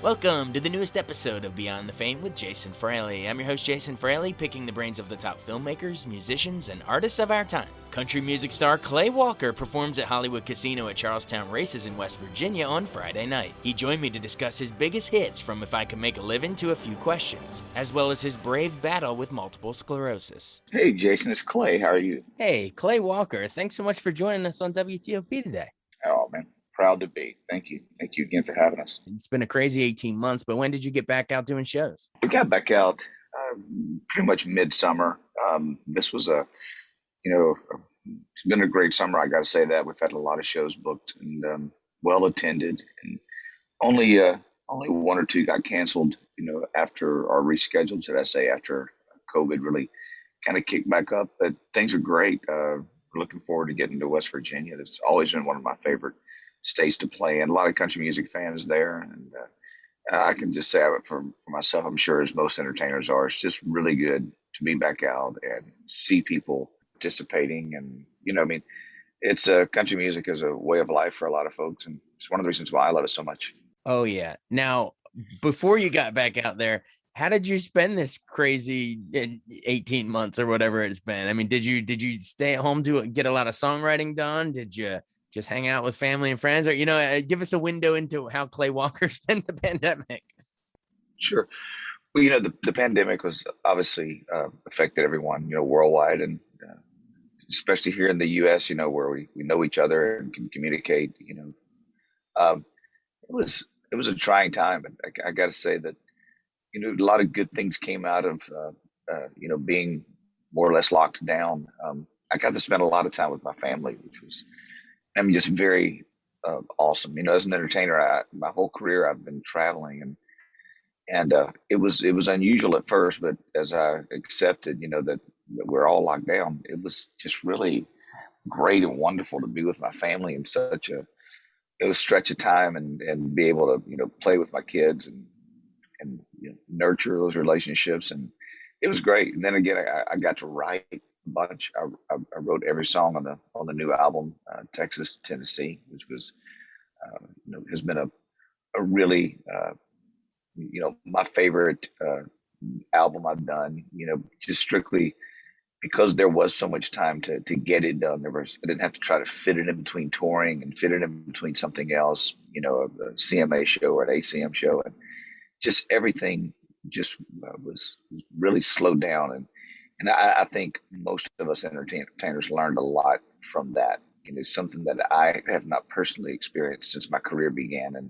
Welcome to the newest episode of Beyond the Fame with Jason Fraley. I'm your host, Jason Fraley, picking the brains of the top filmmakers, musicians, and artists of our time. Country music star Clay Walker performs at Hollywood Casino at Charlestown Races in West Virginia on Friday night. He joined me to discuss his biggest hits from If I Could Make a Living to A Few Questions, as well as his brave battle with multiple sclerosis. Hey, Jason, it's Clay. How are you? Hey, Clay Walker, thanks so much for joining us on WTOP today. Oh, man, proud to be. Thank you. Thank you again for having us. It's been a crazy 18 months, but when did you get back out doing shows? We got back out pretty much midsummer. This was it's been a great summer. I got to say that we've had a lot of shows booked and well attended, and only one or two got canceled. After or rescheduled, should I say, after COVID really kind of kicked back up. But things are great. We're looking forward to getting to West Virginia. That's always been one of my favorite states to play, and a lot of country music fans there. And I can just say for myself, I'm sure as most entertainers are, it's just really good to be back out and see people participating. And it's country music is a way of life for a lot of folks, and it's one of the reasons why I love it so much. Oh yeah. Now, before you got back out there, how did you spend this crazy 18 months or whatever it's been? I mean, did you stay at home to get a lot of songwriting done? Did you just hang out with family and friends, or give us a window into how Clay Walker spent the pandemic? Sure. Well, the pandemic was obviously affected everyone, worldwide, and especially here in the U.S., where we know each other and can communicate. It was a trying time, and I got to say that a lot of good things came out of being more or less locked down. I got to spend a lot of time with my family, which was just very awesome. As an entertainer, my whole career I've been traveling, and it was unusual at first, but as I accepted, that we're all locked down, it was just really great and wonderful to be with my family in such a stretch of time, and be able to play with my kids and nurture those relationships, and it was great. And then again, I got to write a bunch. I wrote every song on the new album, Texas to Tennessee, which was has been a really my favorite album I've done. Just strictly because there was so much time to get it done. I didn't have to try to fit it in between touring and fit it in between something else, a CMA show or an ACM show, and just everything just was really slowed down. And I think most of us entertainers learned a lot from that. Something that I have not personally experienced since my career began,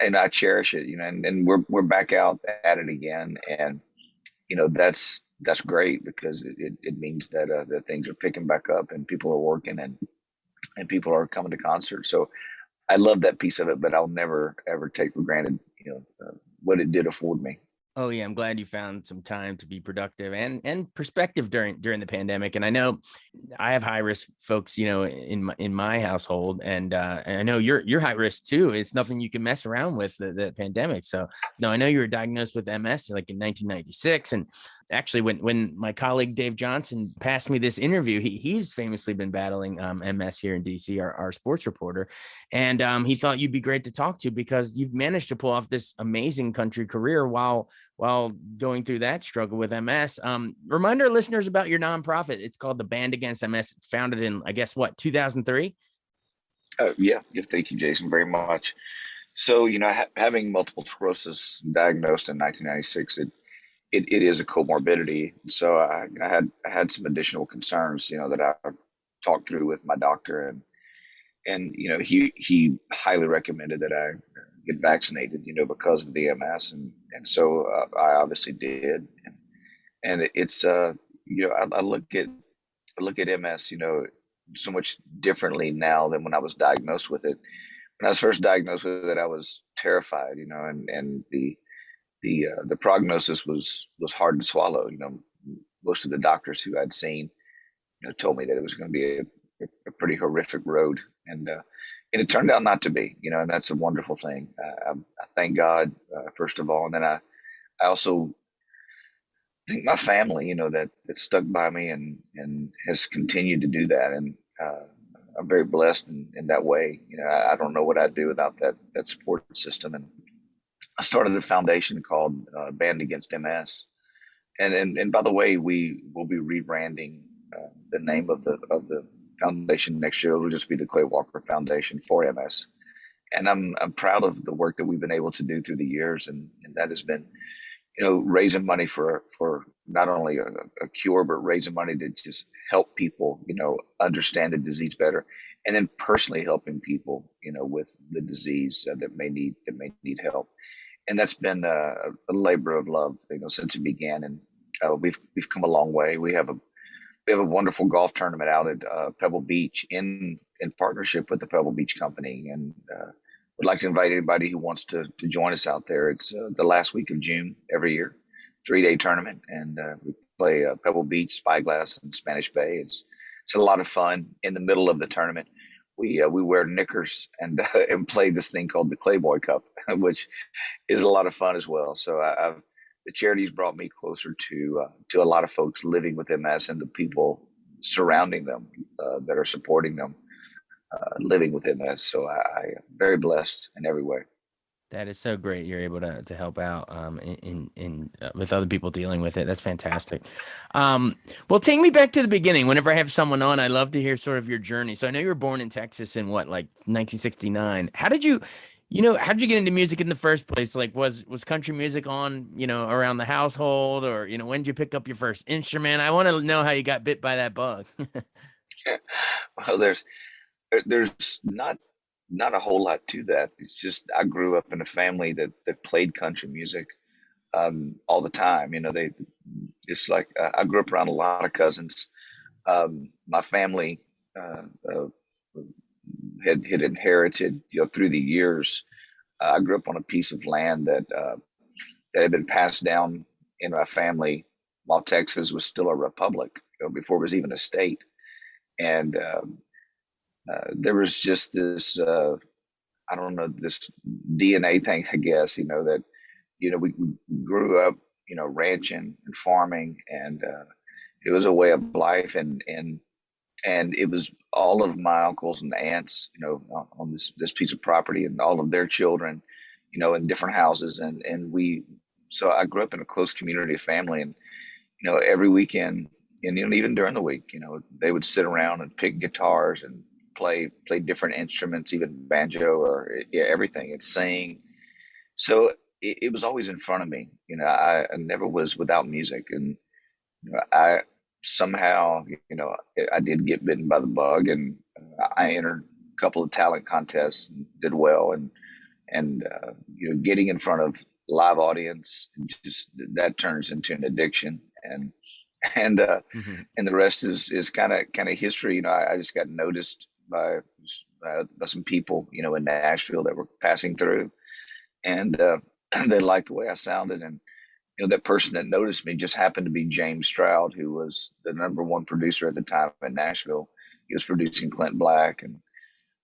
and I cherish it. And we're back out at it again, and that's great, because it means that that things are picking back up and people are working, and people are coming to concerts. So I love that piece of it, but I'll never ever take for granted what it did afford me. Oh yeah, I'm glad you found some time to be productive and perspective during the pandemic. And I know I have high risk folks, in my household, and I know you're high risk too. It's nothing you can mess around with, the pandemic. So no, I know you were diagnosed with MS like in 1996, and actually when my colleague Dave Johnson passed me this interview, he's famously been battling MS here in DC, our sports reporter, and he thought you'd be great to talk to because you've managed to pull off this amazing country career while going through that struggle with MS. Remind our listeners about your nonprofit. It's called the Band Against MS. It's founded in, I guess, 2003? Yeah. Thank you, Jason, very much. So, having multiple sclerosis diagnosed in 1996, it is a comorbidity. So I had some additional concerns, that I talked through with my doctor, and he highly recommended that I get vaccinated, because of the MS, and so I obviously did, and it's I look at MS, so much differently now than when I was diagnosed with it. When I was first diagnosed with it, I was terrified, and the prognosis was hard to swallow. Most of the doctors who I'd seen, told me that it was going to be a pretty horrific road, and it turned out not to be. And that's a wonderful thing. I thank God, first of all, and then I also thank my family, that stuck by me and has continued to do that, and I'm very blessed in that way. I don't know what I'd do without that support system, and I started a foundation called Band Against MS. And by the way, we will be rebranding the name of the foundation next year. It'll just be the Clay Walker Foundation for MS. And I'm proud of the work that we've been able to do through the years, and that has been, raising money for not only a cure, but raising money to just help people, understand the disease better, and then personally helping people, with the disease that may need help. And that's been a labor of love, since it began. And we've come a long way. We have a wonderful golf tournament out at Pebble Beach in partnership with the Pebble Beach Company, and would like to invite anybody who wants to join us out there. It's the last week of June every year, 3-day tournament, and we play Pebble Beach, Spyglass, and Spanish Bay. It's a lot of fun. In the middle of the tournament, we wear knickers and and play this thing called the Clayboy Cup, which is a lot of fun as well. So the charity's brought me closer to a lot of folks living with MS and the people surrounding them that are supporting them living with MS. So I am very blessed in every way. That is so great. You're able to help out with other people dealing with it. That's fantastic. Well, take me back to the beginning. Whenever I have someone on, I love to hear sort of your journey. So I know you were born in Texas in what, like 1969. How did you get into music in the first place? Like, was country music on, around the household, or, when did you pick up your first instrument? I want to know how you got bit by that bug. Well, there's not a whole lot to that. It's just I grew up in a family that played country music all the time. They it's like I grew up around a lot of cousins. My family uh, had inherited, through the years. I grew up on a piece of land that had been passed down in my family while Texas was still a republic, before it was even a state. And there was just this, I don't know, this DNA thing, I guess, that, we grew up, ranching and farming, and it was a way of life. And it was all of my uncles and aunts, on this piece of property, and all of their children, in different houses. So I grew up in a close community of family, and, every weekend, and, even during the week, they would sit around and pick guitars and play different instruments, even banjo, or yeah, everything, and sing. So it was always in front of me. I never was without music. And I somehow, I did get bitten by the bug, and I entered a couple of talent contests and did well. And getting in front of live audience, just that turns into an addiction. And Mhm. and the rest is kind of history. I just got noticed by some people, in Nashville that were passing through, and they liked the way I sounded. And that person that noticed me just happened to be James Stroud, who was the number one producer at the time in Nashville. He was producing Clint Black and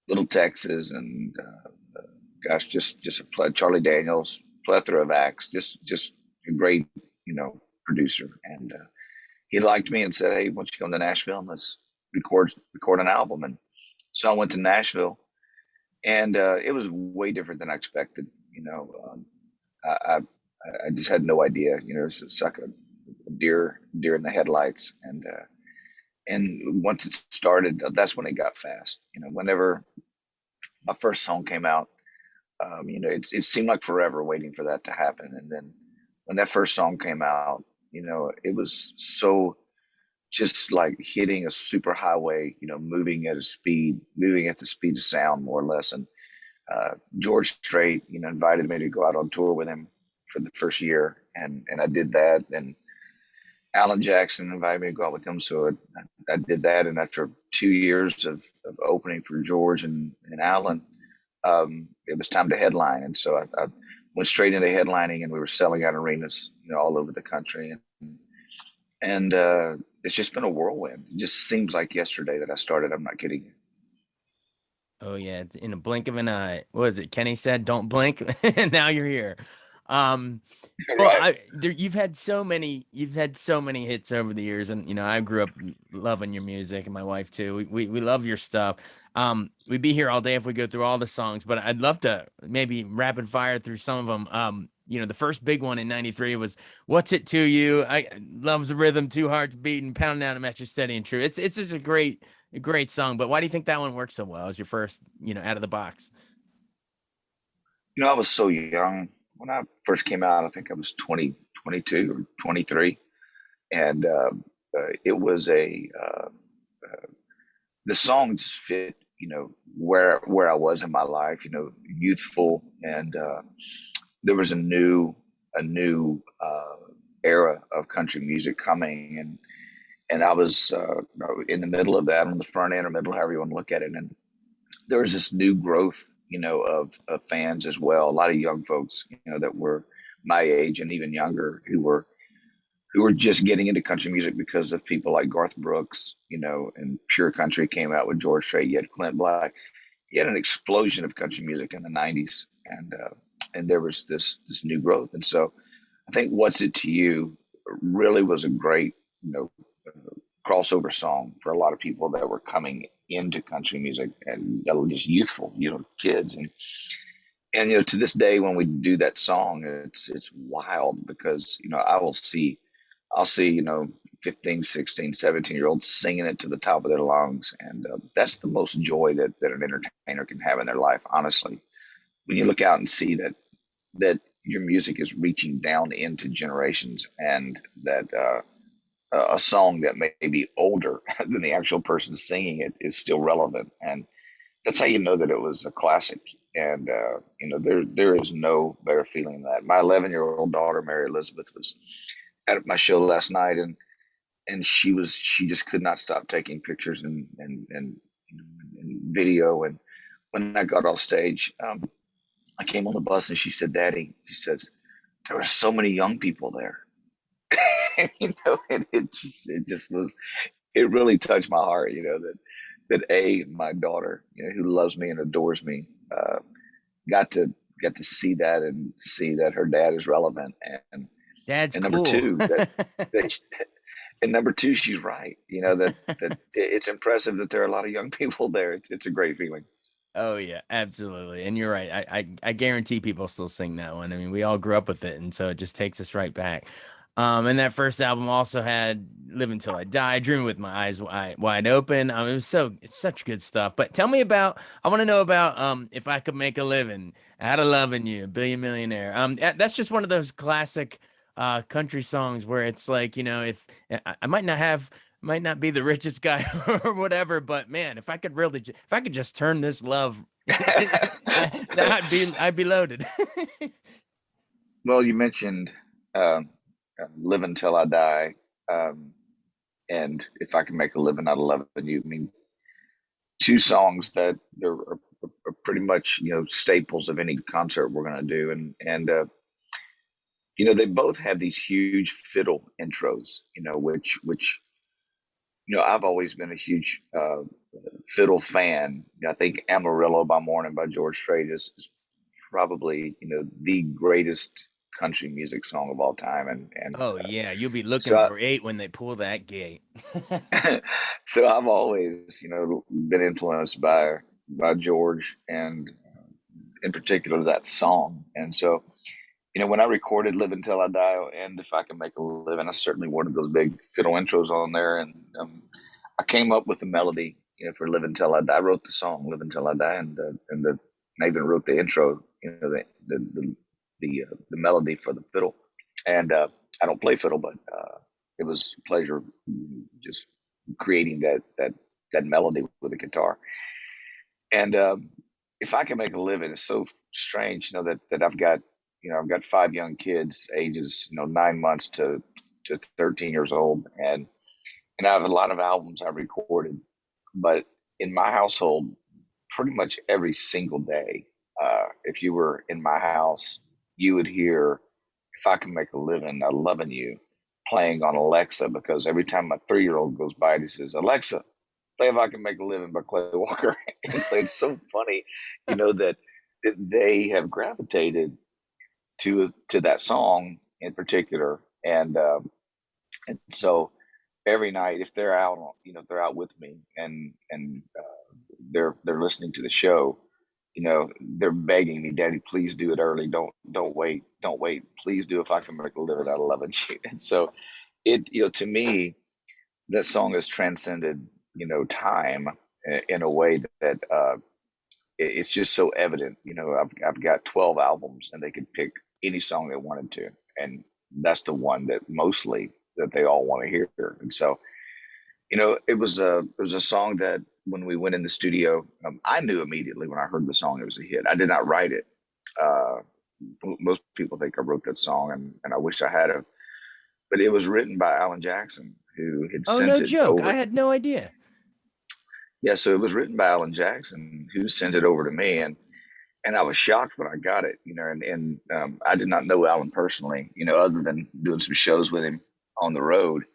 Little Texas, and gosh, just Charlie Daniels, plethora of acts. Just a great, producer. And he liked me and said, "Hey, why don't you come to Nashville and let's record an album?" And so I went to Nashville, and it was way different than I expected. I, I I just had no idea. It's like a deer in the headlights. And once it started, that's when it got fast. Whenever my first song came out, it seemed like forever waiting for that to happen. And then when that first song came out, it was so just like hitting a super highway, moving at the speed of sound, more or less. And George Strait, invited me to go out on tour with him for the first year, and I did that. And Alan Jackson invited me to go out with him, so I did that. And after 2 years of opening for George and Alan, it was time to headline. And so I went straight into headlining, and we were selling out arenas, all over the country. And it's just been a whirlwind. It just seems like yesterday that I started. I'm not kidding you. Oh yeah, it's in a blink of an eye. What was it? Kenny said, "Don't blink," and now you're here. Um, well, Right. you've had so many hits over the years, and you know, I grew up loving your music, and my wife too. We love your stuff. We'd be here all day if we go through all the songs, but I'd love to maybe rapid fire through some of them. You know, the first big one in '93 was "What's It to You." I loves the rhythm, two hearts beating, pounding down a match steady and true. It's just a great song. But why do you think that one works so well as your first, you know, out of the box? I was so young when I first came out. I think I was 20, 22 or 23. And it was the song just fit, where I was in my life, youthful. And there was a new era of country music coming. And I was in the middle of that, on the front end or middle, however you want to look at it. And there was this new growth, of fans as well. A lot of young folks, that were my age and even younger, who were just getting into country music because of people like Garth Brooks, and Pure Country came out with George Strait. You had Clint Black. You had an explosion of country music in the '90s, and there was this new growth. And so I think "What's It to You" really was a great, crossover song for a lot of people that were coming into country music and that were just youthful, kids. And to this day when we do that song, it's wild because I'll see 15, 16, 17-year olds singing it to the top of their lungs, and that's the most joy that an entertainer can have in their life, honestly. When you look out and see that your music is reaching down into generations, and that a song that may be older than the actual person singing it is still relevant, and that's how you know that it was a classic. And there is no better feeling than that. My 11-year-old daughter Mary Elizabeth was at my show last night, and she just could not stop taking pictures and video. And when I got off stage, I came on the bus and she said, "Daddy," she says, "there were so many young people there." And, and it just was, it really touched my heart, that my daughter, who loves me and adores me, got to see that and see that her dad is relevant. and That's and number cool. two, that and number two, she's right. That it's impressive that there are a lot of young people there. It's a great feeling. Oh yeah, absolutely. And you're right. I guarantee people still sing that one. I mean, we all grew up with it, and so it just takes us right back. And that first album also had "Live Until I Die," "Dreaming with My Eyes Wide Open." It's such good stuff. But tell me about. I want to know about "If I Could Make a Living," "Out of Loving You," "Billion Millionaire." That's just one of those classic country songs where it's like, you know, if I might not be the richest guy or whatever, but man, if I could just turn this love, I'd be loaded. Well, you mentioned um, "Live Until I Die," um, and "If I Can Make a Living Out of Loving You." I mean, two songs that are pretty much staples of any concert we're going to do, and they both have these huge fiddle intros, which I've always been a huge fiddle fan. I think "Amarillo" by Morning by George Strait is probably the greatest country music song of all time, and Oh yeah, you'll be looking so for eight when they pull that gate. so I've always been influenced by George, and in particular that song. And so when I recorded "Live Until I Die" and "If I Can Make a Living," I certainly wanted those big fiddle intros on there, and I came up with the melody, for "Live Until I Die." I wrote the song "Live Until I Die," and I even wrote the intro, the melody for the fiddle. And I don't play fiddle, but it was a pleasure just creating that melody with the guitar. And "If I Can Make a Living" is so strange, that I've got five young kids, ages 9 months to 13 years old, and I have a lot of albums I recorded. But in my household, pretty much every single day, if you were in my house, you would hear "If I Can Make a Living Out of Loving You" playing on Alexa, because every time my 3-year-old goes by, he says, "Alexa, play "If I Can Make a Living" by Clay Walker." And so it's so funny, that they have gravitated to that song in particular. And so every night, if they're out on, if they're out with me and they're listening to the show, they're begging me, Daddy, please do it early. Don't wait. Please do, if I can make a living out of loving you. And so to me, that song has transcended, time in a way that it's just so evident. I've got 12 albums and they could pick any song they wanted to, and that's the one that mostly that they all want to hear. And so, it was a song that when we went in the studio, I knew immediately when I heard the song it was a hit. I did not write it. Uh, Most people think I wrote that song, and I wish I had, but it was written by Alan Jackson, who had Oh, sent no it joke. I over. had no idea. Yeah, so it was written by Alan Jackson, who sent it over to me, and I was shocked when I got it. And I did not know Alan personally, other than doing some shows with him on the road,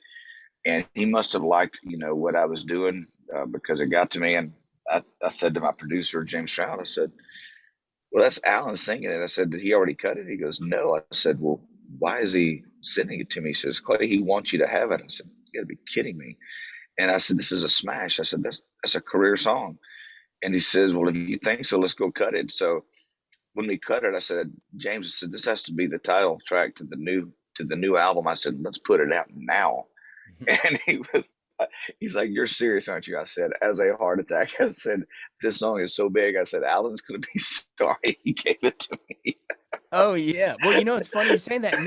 and he must have liked, what I was doing, because it got to me, and I said to my producer James Stroud, I said, "Well, that's Alan singing it." I said, "Did he already cut it?" He goes, "No." I said, "Well, why is he sending it to me?" He says, "Clay, he wants you to have it." I said, "You got to be kidding me." And I said, "This is a smash." I said, "That's a career song." And he says, "Well, if you think so, let's go cut it." So when we cut it, I said, James, I said, "This has to be the title track to the new album." I said, "Let's put it out now." And he's like, "You're serious, aren't you?" I said, "As a heart attack." I said, "This song is so big." I said, "Alan's gonna be sorry he gave it to me." Oh yeah. Well, it's funny you saying that.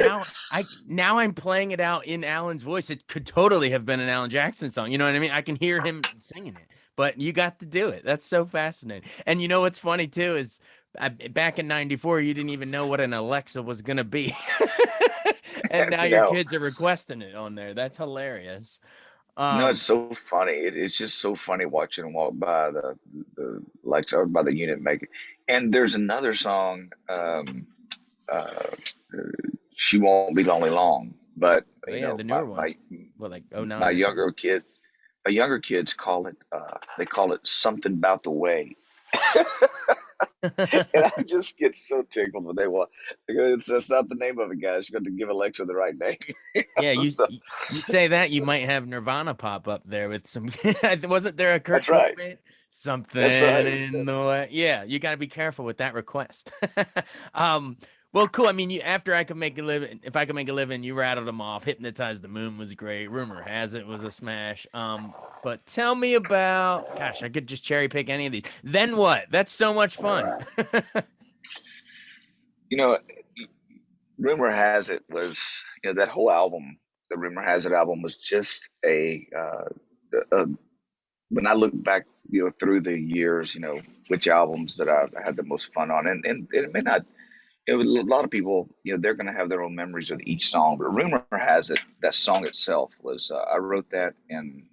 Now I'm playing it out in Alan's voice. It could totally have been an Alan Jackson song. You know what I mean? I can hear him singing it. But you got to do it. That's so fascinating. And what's funny too is back in '94, you didn't even know what an Alexa was gonna be. And now your No, kids are requesting it on there. That's hilarious. no, it's Um, so funny. It's just so funny watching them walk by the lights out by the unit maker. And there's another song, uh, "She Won't Be Lonely Long," but oh yeah, the newer one. my Well, like my '09 or something. younger kids call it, they call it "Something About the Way." And I just get so tickled when they go, "That's not the name of it, guys. You got to give Alexa the right name." Yeah, So you say that, you might have Nirvana pop up there with some. Wasn't there a Kurt that's right. Cobain? Something That's right. in the way. Yeah, you got to be careful with that request. um, well, cool. I mean, after I could make a living, if I could make a living, you rattled them off. Hypnotize the Moon was great. Rumor has it was a smash. But tell me about. Gosh, I could just cherry pick any of these. Then what? That's so much All fun. right. You know, Rumor Has It was, that whole album, the Rumor Has It album was just a when I look back, through the years, which albums that I've had the most fun on, and it may not, a lot of people, they're going to have their own memories of each song, but Rumor Has It, that song itself was, I wrote that, and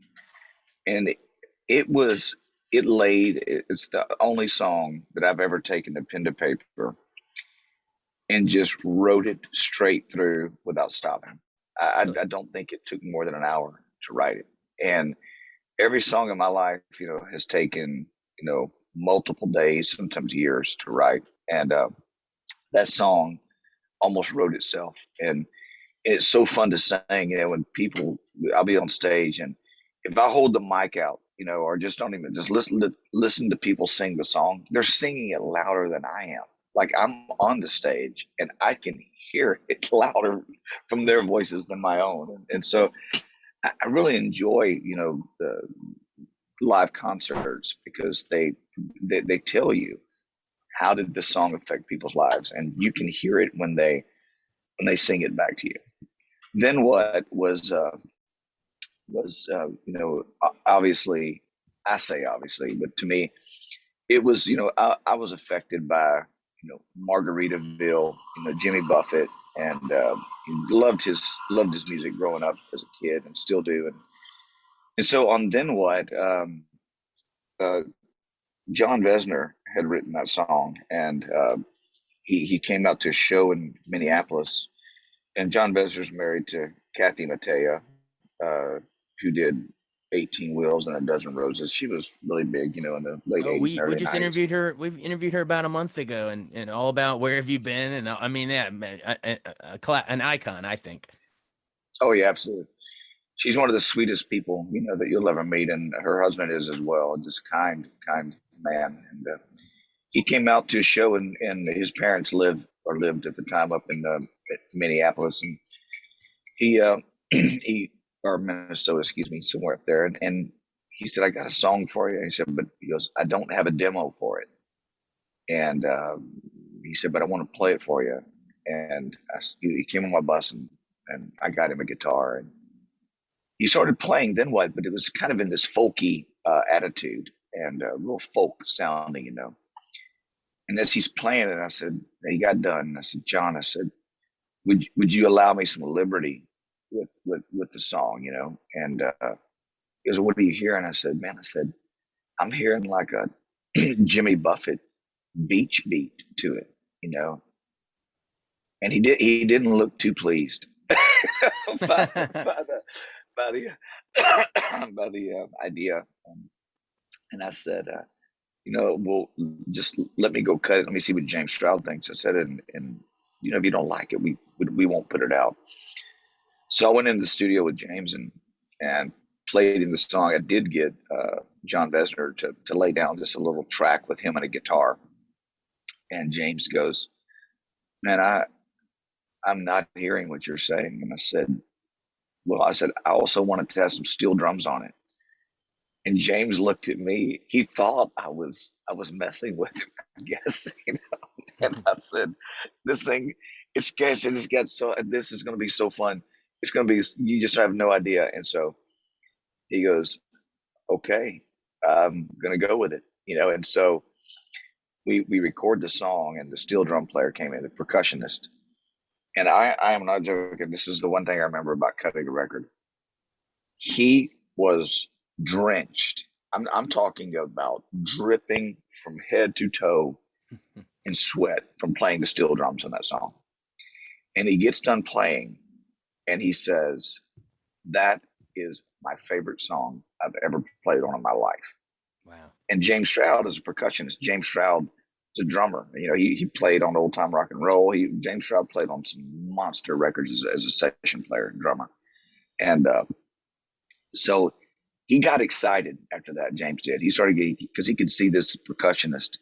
it was, it's the only song that I've ever taken a pen to paper and just wrote it straight through without stopping. Really? I don't think it took more than an hour to write it. And every song in my life, has taken, multiple days, sometimes years to write. And that song almost wrote itself. And it's so fun to sing, when people, I'll be on stage, and if I hold the mic out, or just don't even, just listen to people sing the song, they're singing it louder than I am. Like I'm on the stage and I can hear it louder from their voices than my own. And so I really enjoy, the live concerts because they tell you how did this song affect people's lives, and you can hear it when they sing it back to you. Then what was obviously, I say obviously, but to me it was, I was affected by, Margaritaville, Jimmy Buffett, and loved his music growing up as a kid and still do. And so on Then What, uh, John Vesner had written that song, and he came out to a show in Minneapolis, and John Vesner's married to Kathy Mattea, who did 18 Wheels and a Dozen Roses. She was really big, in the late Oh, 80s and we early just 90s. interviewed her. We've interviewed her about a month ago, and all about where have you been? And I mean, yeah, man, an icon, I think. Oh yeah, absolutely. She's one of the sweetest people, that you'll ever meet, and her husband is as well. Just kind man. And he came out to a show, and his parents lived at the time up in Minneapolis, and he he or Minnesota, excuse me, somewhere up there, and he said, "I got a song for you." He said, "But," he goes, "I don't have a demo for it." And he said, "But I want to play it for you." And he came on my bus, and I got him a guitar, and he started playing. Then what? But it was kind of in this folky attitude and real folk sounding. And as he's playing it, I said, he got done. And I said, "John," I said, would you allow me some liberty with the song?" And he goes, "What are you hearing?" I said, "Man," I said, "I'm hearing like a Jimmy Buffett beach beat to it." And he didn't look too pleased by, by the by the by the idea. And I said, "Well, just let me go cut it. Let me see what James Stroud thinks." I said, and if you don't like it, we won't put it out. So I went into the studio with James and played in the song. I did get John Vesner to lay down just a little track with him and a guitar. And James goes, "Man, I'm not hearing what you're saying." And I said, "Well," I said, "I also wanted to have some steel drums on it." And James looked at me. He thought I was messing with him, I guess. And I said, "This thing, it's guys, it just got so. This is going to be so fun. It's going to be. You just have no idea." And so he goes, "Okay, I'm going to go with it." And so we record the song, and the steel drum player came in, the percussionist. And I am not joking. This is the one thing I remember about cutting a record. He was drenched. I'm talking about dripping from head to toe in sweat from playing the steel drums on that song. And he gets done playing, and he says, "That is my favorite song I've ever played on in my life." Wow. And James Stroud is a percussionist. James Stroud is a drummer. He played on old time rock and roll. James Stroud played on some monster records as a session player and drummer. And so he got excited after that. James did. He started getting, because he could see this percussionist,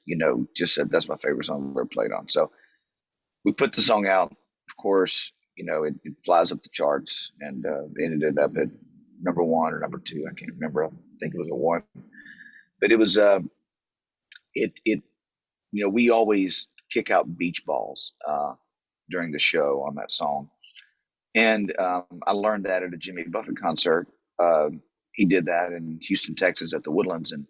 just said, "That's my favorite song I've ever played on." So we put the song out. Of course, it flies up the charts, and ended up at number one or number two. I can't remember. I think it was a one. But it was we always kick out beach balls during the show on that song. And I learned that at a Jimmy Buffett concert. He did that in Houston, Texas at the Woodlands. And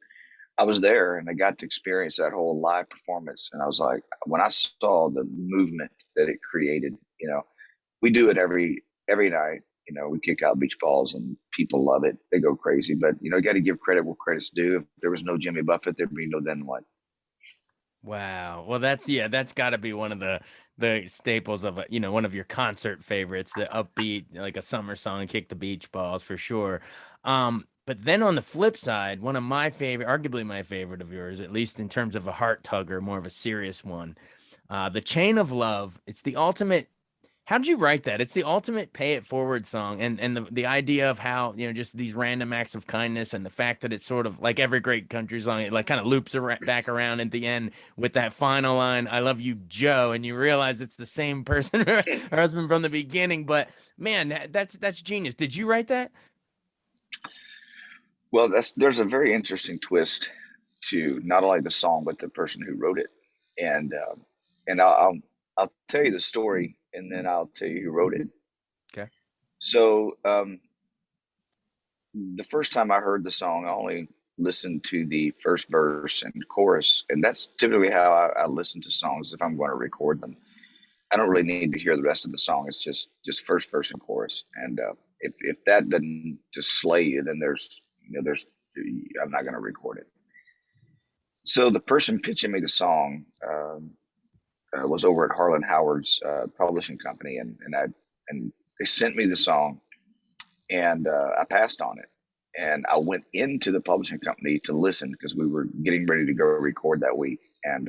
I was there, and I got to experience that whole live performance. And I was like, when I saw the movement that it created, we do it every night. We kick out beach balls, and people love it. They go crazy. But, you got to give credit where credit's due. If there was no Jimmy Buffett, there'd be no Then What. Wow. Well, that's got to be one of the staples of one of your concert favorites, the upbeat, like a summer song, "Kick the Beach Balls" for sure. But then on the flip side, one of my favorite, arguably my favorite of yours, at least in terms of a heart tugger, more of a serious one, "The Chain of Love." It's the ultimate. How did you write that? It's the ultimate pay it forward song, and the idea of how just these random acts of kindness, and the fact that it's sort of like every great country song, it like kind of loops back around at the end with that final line, "I love you, Joe," and you realize it's the same person, her husband from the beginning. But man, that's genius. Did you write that? Well, there's a very interesting twist to not only the song but the person who wrote it, and I'll tell you the story, and then I'll tell you who wrote it. Okay. So the first time I heard the song, I only listened to the first verse and chorus, and that's typically how I listen to songs if I'm going to record them. I don't really need to hear the rest of the song. It's just first verse and chorus, and if that doesn't just slay you, then there's I'm not going to record it. So the person pitching me the song was over at Harlan Howard's publishing company, and they sent me the song, and I passed on it. And I went into the publishing company to listen because we were getting ready to go record that week. And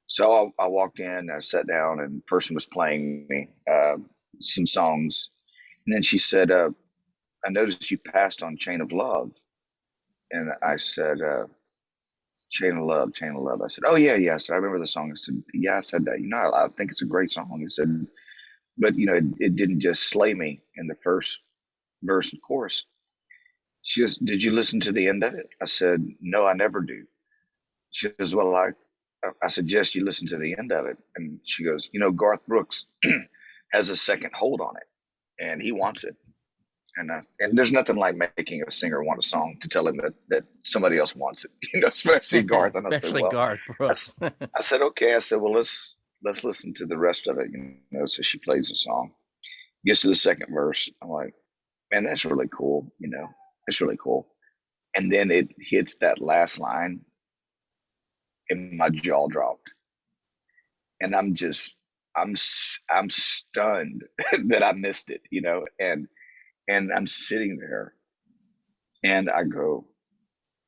so I walked in, I sat down, and the person was playing me some songs. And then she said, I noticed you passed on Chain of Love. And I said, Chain of Love, Chain of Love. I said, oh, yeah, yeah. I remember the song. I said, yeah, I said that. I think it's a great song. He said, but, it didn't just slay me in the first verse and chorus. She goes, did you listen to the end of it? I said, no, I never do. She goes, well, I suggest you listen to the end of it. And she goes, Garth Brooks has a second hold on it, and he wants it. And there's nothing like making a singer want a song to tell him that somebody else wants it, especially Garth. And I said, Especially well, Garth Brooks. I said, okay. I said, well, let's listen to the rest of it. So she plays the song, gets to the second verse. I'm like, man, that's really cool. It's really cool. And then it hits that last line, and my jaw dropped, and I'm stunned that I missed it, and I'm sitting there, and I go,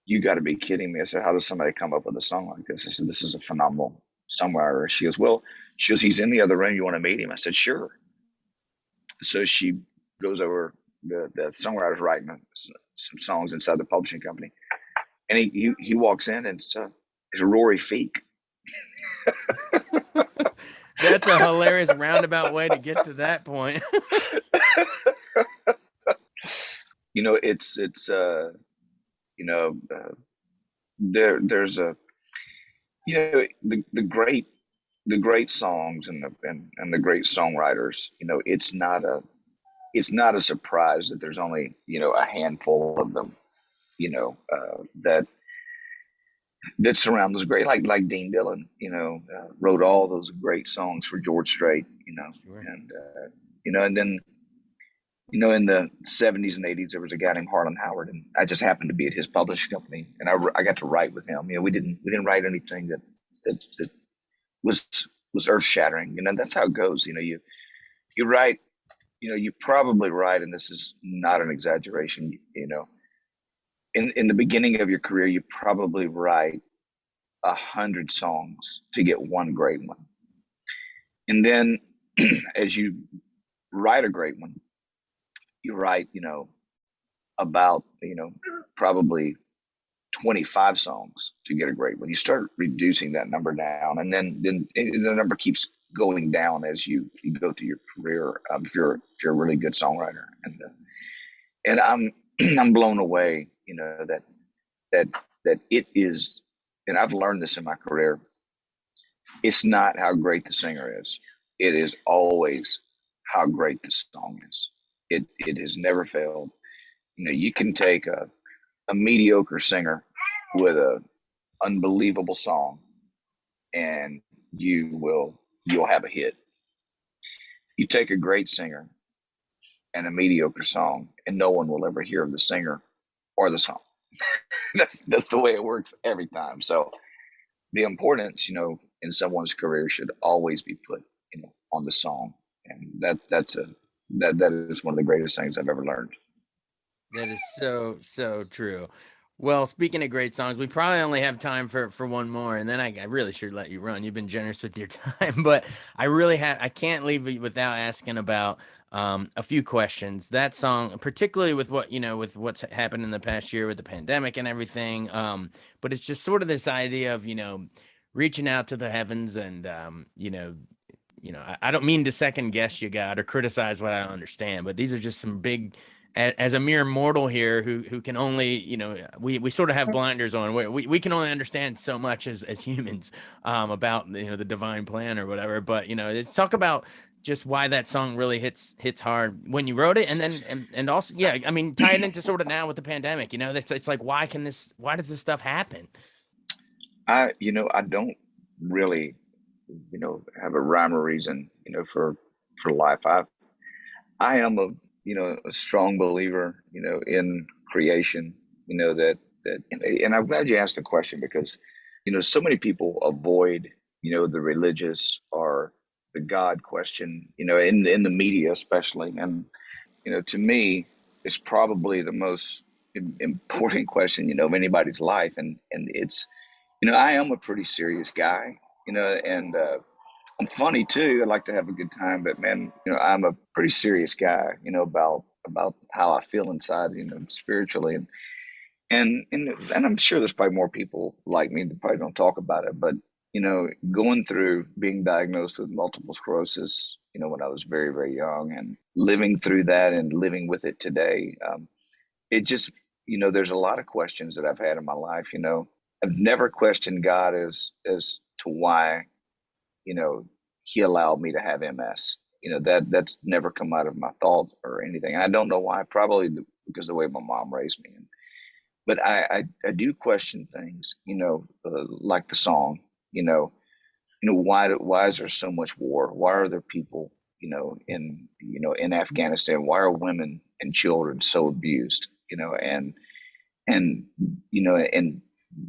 you got to be kidding me. I said, how does somebody come up with a song like this? I said, this is a phenomenal songwriter. She goes, well, he's in the other room. You want to meet him? I said, sure. So she goes over, the songwriter's writing some songs inside the publishing company. And he walks in, and it's Rory Feek. That's a hilarious roundabout way to get to that point. There's a, the great songs and the great songwriters, it's not a surprise that there's only, a handful of them, that surround those great, like Dean Dillon, wrote all those great songs for George Strait, Sure. and and then in the 70s and 80s there was a guy named Harlan Howard, and I just happened to be at his publishing company, and I got to write with him. We didn't write anything that was earth shattering. That's how it goes. You write, you probably write, and this is not an exaggeration, in the beginning of your career, you probably write 100 songs to get one great one. And then as you write a great one, you write, about, probably 25 songs to get a great one. You start reducing that number down, and then the number keeps going down as you go through your career. If you're a really good songwriter, and I'm blown away, that it is, and I've learned this in my career. It's not how great the singer is. It is always how great the song is. It has never failed. You can take a mediocre singer with a unbelievable song, and you'll have a hit. You take a great singer and a mediocre song, and no one will ever hear of the singer or the song. That's the way it works every time. So the importance, in someone's career should always be put, on the song, and that is one of the greatest things I've ever learned. That is so true. Well, speaking of great songs, we probably only have time for one more, and then I really should let you run. You've been generous with your time, but I can't leave you without asking about a few questions. That song, particularly with with what's happened in the past year with the pandemic and everything. But it's just sort of this idea of reaching out to the heavens, and I don't mean to second guess you, God, or criticize what I don't understand, but these are just some big, as a mere mortal here who can only, we sort of have blinders on. We can only understand so much as humans about, the divine plan or whatever. But, let's talk about just why that song really hits hard when you wrote it. And then, and also, yeah, I mean, tie it into sort of now with the pandemic, it's like, why does this stuff happen? I don't really, have a rhyme or reason, for life. I am a strong believer, in creation, and I'm glad you asked the question, because, so many people avoid, the religious or the God question, in the media, especially. And, to me, it's probably the most important question, of anybody's life. And it's, I am a pretty serious guy, and I'm funny too. I like to have a good time, but man, I'm a pretty serious guy, about how I feel inside, spiritually. And I'm sure there's probably more people like me that probably don't talk about it, but going through being diagnosed with multiple sclerosis, when I was very, very young, and living through that and living with it today, it just, there's a lot of questions that I've had in my life. I've never questioned God as to why, He allowed me to have MS. That's never come out of my thought or anything. I don't know why. Probably because of the way my mom raised me. But I do question things, like the song, why is there so much war? Why are there people, in Afghanistan? Why are women and children so abused? And and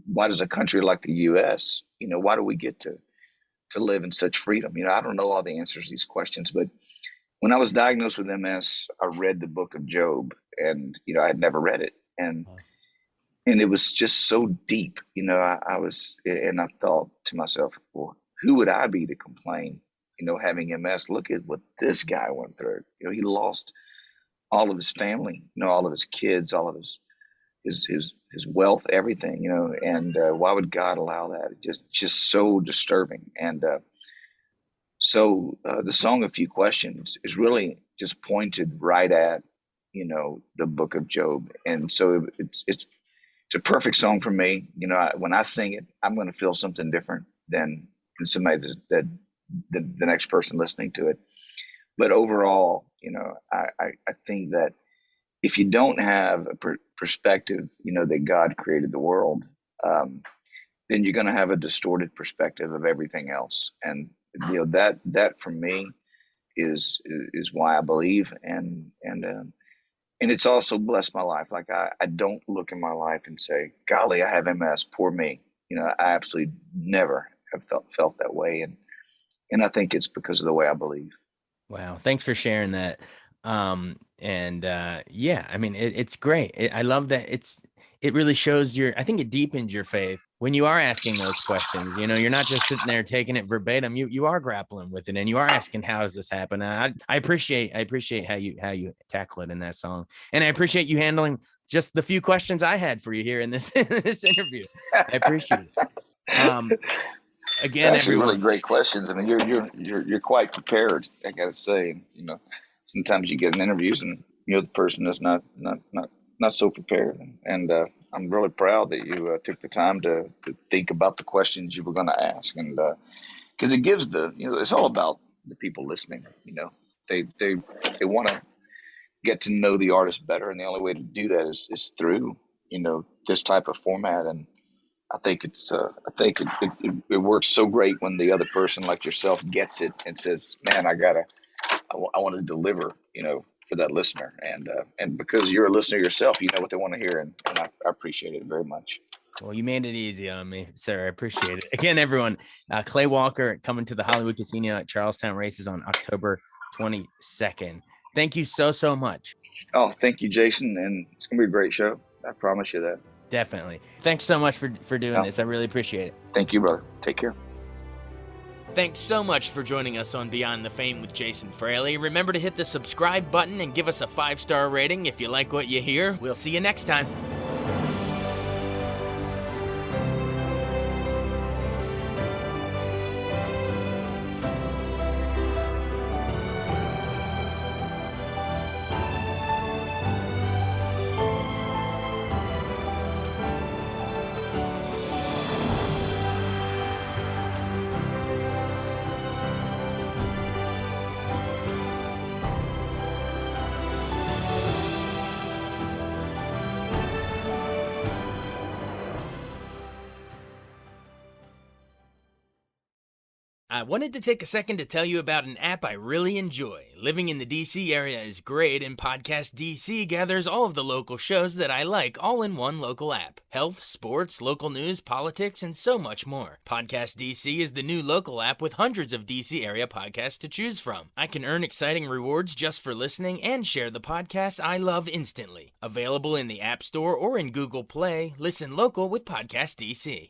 why does a country like the U.S., why do we get to live in such freedom? I don't know all the answers to these questions, but when I was diagnosed with MS, I read the book of Job, and I had never read it, and it was just so deep. I was, and I thought to myself, well, who would I be to complain? Having MS, look at what this guy went through. He lost all of his family, all of his kids, all of his wealth, everything, and why would God allow that? Just so disturbing. And so the song, A Few Questions, is really just pointed right at, the book of Job. And so it's a perfect song for me. When I sing it, I'm going to feel something different than somebody that the next person listening to it. But overall, I think that if you don't have a perspective, that God created the world, then you're going to have a distorted perspective of everything else. And that for me is why I believe, and it's also blessed my life. Like I don't look in my life and say, golly, I have MS, poor me. I absolutely never have felt that way. And I think it's because of the way I believe. Wow. Thanks for sharing that. Yeah, I mean, it's great. I love that. It really shows I think it deepens your faith when you are asking those questions. You're not just sitting there taking it verbatim. You are grappling with it, and you are asking, how does this happen? I appreciate how you tackle it in that song. And I appreciate you handling just the few questions I had for you here in this interview. I appreciate it. Again, actually, everyone, really great questions. I mean, you're quite prepared, I gotta say. Sometimes you get in interviews and the person is not so prepared, and I'm really proud that you took the time to think about the questions you were going to ask, and because it gives it's all about the people listening. They want to get to know the artist better, and the only way to do that is through this type of format. And I think it works so great when the other person, like yourself, gets it and says, "Man, I want to deliver, for that listener." And because you're a listener yourself, you know what they want to hear, and I appreciate it very much. Well, you made it easy on me, sir. I appreciate it. Again, everyone, Clay Walker coming to the Hollywood Casino at Charlestown Races on October 22nd. Thank you so much. Oh, thank you, Jason, and it's gonna be a great show. I promise you that. Definitely. Thanks so much for doing this. I really appreciate it. Thank you, brother. Take care. Thanks so much for joining us on Beyond the Fame with Jason Fraley. Remember to hit the subscribe button and give us a 5-star rating if you like what you hear. We'll see you next time. I wanted to take a second to tell you about an app I really enjoy. Living in the DC area is great, and Podcast DC gathers all of the local shows that I like all in one local app. Health, sports, local news, politics, and so much more. Podcast DC is the new local app with hundreds of DC area podcasts to choose from. I can earn exciting rewards just for listening and share the podcasts I love instantly. Available in the App Store or in Google Play, listen local with Podcast DC.